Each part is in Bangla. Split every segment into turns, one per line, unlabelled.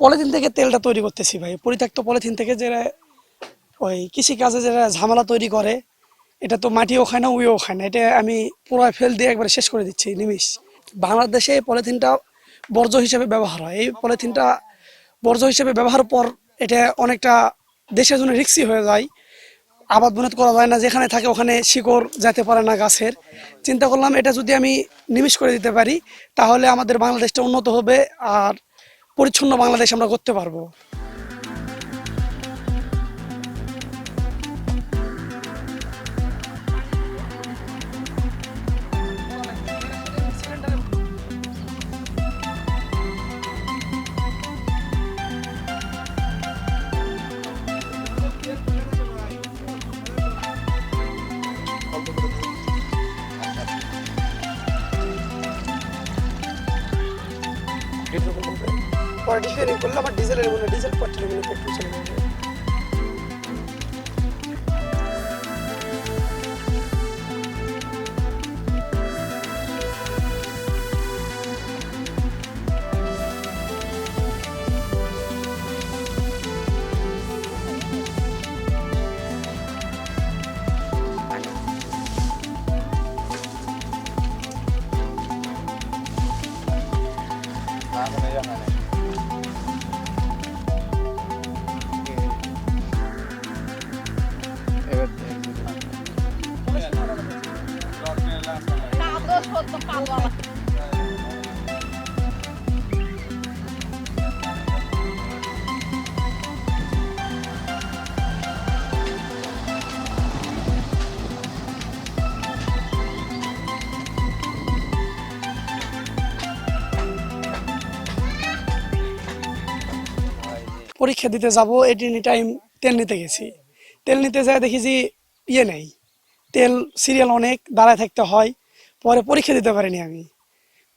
পলিথিন থেকে তেলটা তৈরি করতেছি ভাই। পরিত্যক্ত পলিথিন থেকে যে ওই কৃষিকাজে যারা ঝামেলা তৈরি করে, এটা তো মাটিও খায় না, উইও খায় না। এটা আমি পুরো ফেল দিয়ে একবারে শেষ করে দিচ্ছি নিমিষ। বাংলাদেশে এই পলিথিনটা বর্জ্য হিসেবে ব্যবহার হয়। এই পলিথিনটা বর্জ্য হিসেবে ব্যবহারের পর এটা অনেকটা দেশের জন্য রিস্কি হয়ে যায়। আবাদ বনাত করা যায় না, যেখানে থাকে ওখানে শিকড় যেতে পারে না গাছের। চিন্তা করলাম এটা যদি আমি নিমিষ করে দিতে পারি, তাহলে আমাদের বাংলাদেশটা উন্নত হবে আর পরিচ্ছন্ন বাংলাদেশ আমরা করতে পারবো। পরে ডিজেল করলে আবার ডিজেলের মনে ডিজেল পেট্রোল চলে যাবে। পরীক্ষা দিতে যাব, এনি টাইম তেল নিতে গেছি। তেল নিতে যায় দেখি যে নেই, তেল সিরিয়াল অনেক, দাঁড়ায় থাকতে হয়। পরে পরীক্ষা দিতে পারিনি আমি।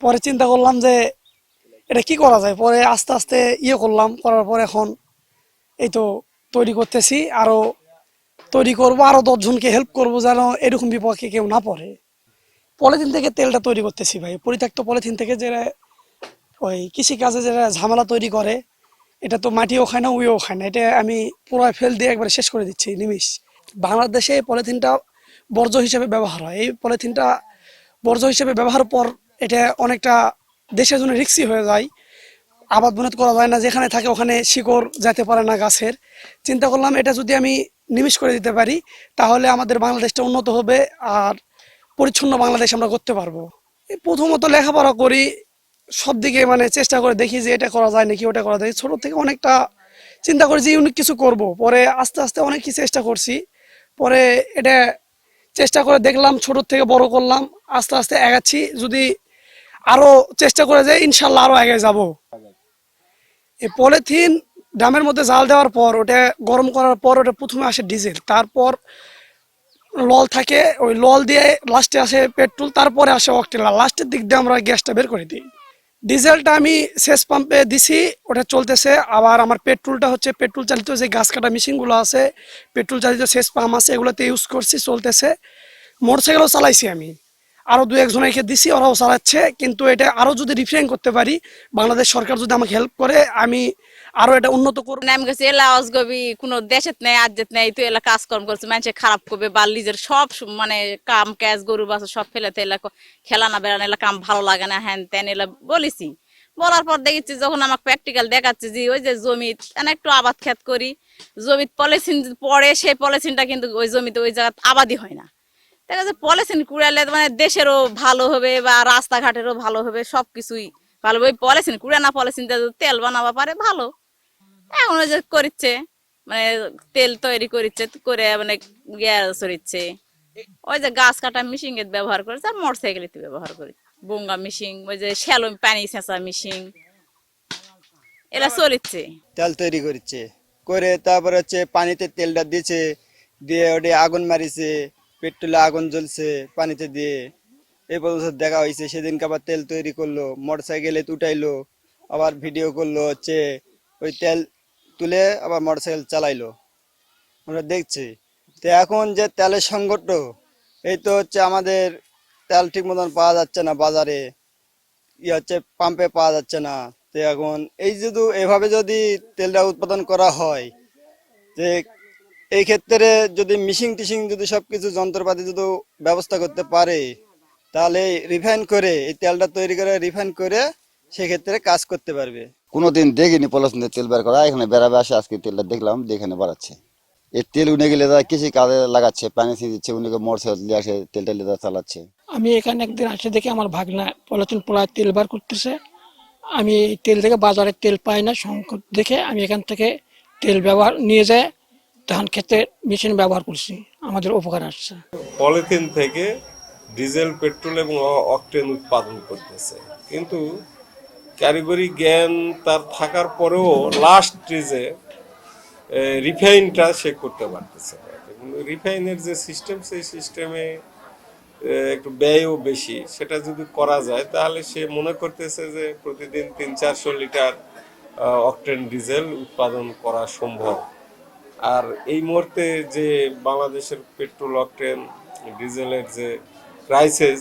পরে চিন্তা করলাম যে এটা কি করা যায়। পরে আস্তে আস্তে করলাম, করার পর এখন এই তো তৈরি করতেছি। আরও তৈরি করবো, আরও 10 জনকে হেল্প করবো যেন এরকম বিপক্ষে কেউ না পড়ে। পলিথিন থেকে তেলটা তৈরি করতেছি ভাই। পরিত্যক্ত পলিথিন থেকে যে ওই কৃষিকাজে যারা ঝামেলা তৈরি করে, এটা তো মাটিও খায় না, উইও খায় না। এটা আমি পুরো ফেল দিয়ে একবারে শেষ করে দিচ্ছি নিমিষ। বাংলাদেশে এই পলিথিনটা বর্জ্য হিসেবে ব্যবহার হয়। এই পলিথিনটা বর্জ্য হিসেবে ব্যবহারের পর এটা অনেকটা দেশের জন্য রিস্কি হয়ে যায়। আবাদ বনাত করা যায় না, যেখানে থাকে ওখানে শিকড় যেতে পারে না গাছের। চিন্তা করলাম এটা যদি আমি নিমিষ করে দিতে পারি, তাহলে আমাদের বাংলাদেশটা উন্নত হবে আর পরিচ্ছন্ন বাংলাদেশ আমরা করতে পারবো। প্রথমত লেখাপড়া করি, সব দিকে মানে চেষ্টা করে দেখি যে এটা করা যায় নাকি ওটা করা যায়। ছোট থেকে অনেকটা চিন্তা করি যে ইউনিক কিছু করব। পরে আস্তে আস্তে অনেক কিছু চেষ্টা করছি। পরে এটা চেষ্টা করে দেখলাম, ছোট থেকে বড় করলাম, আস্তে আস্তে এগাচ্ছি। যদি আরো চেষ্টা করে যাই, ইনশাল্লাহ আরো আগে যাব। এই পলিথিন ড্রামের মধ্যে জাল দেওয়ার পর ওটা গরম করার পর ওটা প্রথমে আসে ডিজেল, তারপর লল থাকে, ওই লল দিয়ে লাস্টে আসে পেট্রোল, তারপরে আসে অকটেন। লাস্টের দিক দিয়ে আমরা গ্যাসটা বের করে দিই। ডিজেলটা আমি সেচ পাম্পে দিছি, ওটা চলতেছে। আবার আমার পেট্রোলটা হচ্ছে পেট্রোল চালিত যে গাছ কাটা মেশিনগুলো আছে, পেট্রোল চালিত সেচ পাম্প আছে, এগুলোতে ইউজ করছি, চলতেছে। মোটরসাইকেলও চালাইছি আমি, আরও 2-1 জনকে দিছি, ওরাও চালাচ্ছে। কিন্তু এটা আরও যদি রিফাইন করতে পারি, বাংলাদেশ সরকার যদি আমাকে হেল্প করে, আমি আরও এটা উন্নত করব।
আমি কাছে এলা অজগবি কোনো দেশের নেই আজ্জেত নেই, তুই এলা কাজকর্ম করছে মানুষে খারাপ করবে বা নিজের সব মানে কাম কাজ গরু বাছা সব ফেলেতে এলা খেলা না বেড়ানো, এলা কাম ভালো লাগে না, হ্যান ত্যান এলা বলেছি। বলার পর দেখেছি যখন আমাকে প্র্যাকটিক্যাল দেখাচ্ছে যে ওই যে জমিত একটু আবাদ খেত করি, জমিত পলিথিন পড়ে, সেই পলিথিনটা কিন্তু ওই জমিতে ওই জায়গা আবাদই হয় না। দেখা যাচ্ছে পলিথিন কুড়ালে মানে দেশেরও ভালো হবে বা রাস্তাঘাটেরও ভালো হবে, সবকিছুই ভালো হবে। ওই পলিথিন কুড়ে না, পলিথিন তেল বানাবা পারে ভালো। এখন ওই যে করিচ্ছে মানে তেল তৈরি করিচ্ছে করে মানে চড়িচ্ছে। ওই যে গাছ কাটা মেশিন এর ব্যবহার করেছে আর মোটরসাইকেল ব্যবহার করি, বোঙ্গা মেশিন, ওই যে শ্যালো পানি ছেঁচা মেশিন এরা চলিচ্ছে।
তেল তৈরি করছে, করে তারপরে হচ্ছে পানিতে তেলটা দিয়েছে, দিয়ে ওটা আগুন মারিছে, পেট্রোলে আগুন জ্বলছে পানিতে দিয়ে। এই পর্যন্ত দেখা হয়েছে। সেদিনকে আবার তেল তৈরি করলো, মোটরসাইকেলে উঠাইলো, আবার ভিডিও করলো, হচ্ছে ওই তেল তুলে আবার মোটরসাইকেল চালাইলো, আমরা দেখছি। তো এখন যে তেলের সংকট, এই তো হচ্ছে আমাদের তেল ঠিক মতন পাওয়া যাচ্ছে না বাজারে, হচ্ছে পাম্পে পাওয়া যাচ্ছে না। তো এখন এই যদি এভাবে যদি তেলটা উৎপাদন করা হয়, যে এই ক্ষেত্রে যদি মিশিং টিশিং যদি সবকিছু যন্ত্রপাতি যদি ব্যবস্থা করতে পারে, তাহলে রিফাইন করে এই তেলটা তৈরি করে রিফাইন করে সেক্ষেত্রে কাজ করতে পারবে।
কোনোদিন দেখিনি পলিথিনে তেল বের করা, এখানে বেড়াবে আসে, আজকে তেলটা দেখলাম যে এখানে বাড়াচ্ছে। এই তেল উনে গেলে তারা কৃষি কাজে লাগাচ্ছে, পানি ছিঁড়ে দিচ্ছে, উনিকে মোটর নিয়ে আসে তেলটা লেদা চালাচ্ছে।
আমি এখানে একদিন আসে দেখি আমার ভাগনা পলিথিন পোলায় তেল বার করতেছে। আমি এই তেল থেকে বাজারে তেল পাই না, সংকট দেখে আমি এখান থেকে তেল ব্যবহার নিয়ে যায় ধান খেতে মেশিন ব্যবহার করছি, আমাদের উপকার আসছে।
পলিথিন থেকে ডিজেল, পেট্রোল এবং অকটেন উৎপাদন করতেছে, কিন্তু কারিগরি জ্ঞান তার থাকার পরেও লাস্ট স্টেজে রিফাইনটা সে করতে পারতেছে না। রিফাইনের যে সিস্টেম, সেই সিস্টেমে একটু ব্যয়ও বেশি। সেটা যদি করা যায় তাহলে সে মনে করতেছে যে প্রতিদিন 300-400 লিটার অকটেন ডিজেল উৎপাদন করা সম্ভব। আর এই মুহূর্তে যে বাংলাদেশের পেট্রোল, অকটেন, ডিজেলের যে ক্রাইসিস,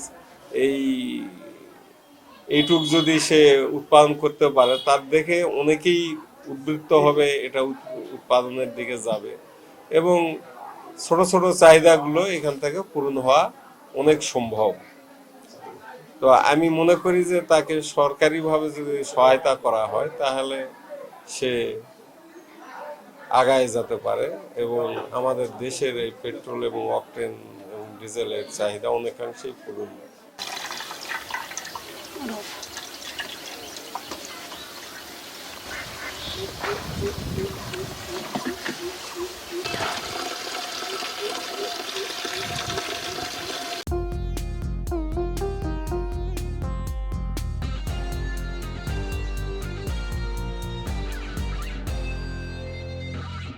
এইটুক যদি সে উৎপাদন করতে পারে, তার দেখে অনেকেই উদ্বৃত্ত হবে, এটা উৎপাদনের দিকে যাবে এবং ছোট ছোট চাহিদাগুলো এখান থেকে পূরণ হওয়া অনেক সম্ভব। তো আমি মনে করি যে তাকে সরকারিভাবে যদি সহায়তা করা হয় তাহলে সে আগায় যেতে পারে এবং আমাদের দেশের এই পেট্রোল এবং অকটেন এবং ডিজেলের চাহিদা অনেকাংশেই পূরণ হবে।